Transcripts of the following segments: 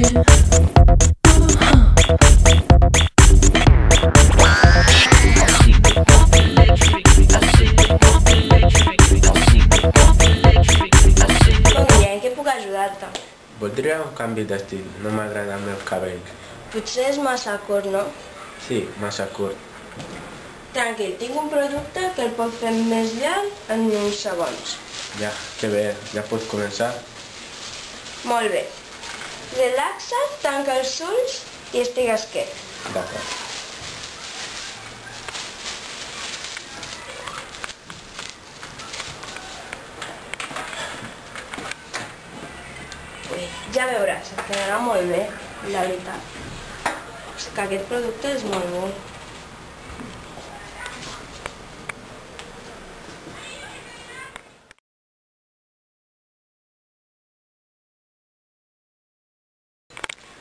En què puc ajudar-te? Voldria un canvi d'estil, no m'agrada el meu cabell. Potser és massa curt, no? Sí, massa curt. Tranquil, tinc un producte que el pot fer més llarg en uns segons. Ja, que bé, ja pots començar? Molt bé. Relaxa't, tanca els ulls i estigues quiet. D'acord. Ja veuràs, et quedarà molt bé, la veritat. És que aquest producte és molt bo.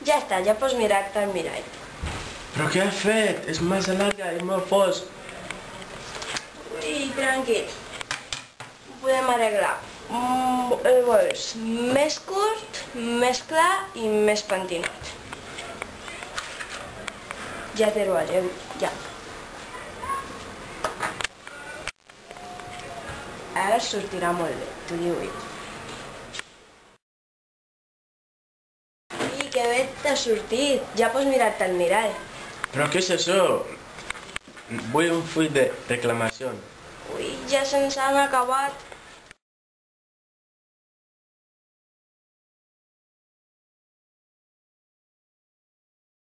Ja està, ja pots mirar-te al mirall. Però què has fet? És massa llarga i molt fosc. Ui, tranquil. Ho podem arreglar. El vols més curt, més clar i més pentinat. Ja te lo haré, ja. Ara sortirà molt bé, t'ho diu ell. Ui, que bé t'ha sortit. Ja pots mirar-te al mirall. Però què és això? Vull un full de reclamació. Ui, ja se'ns han acabat.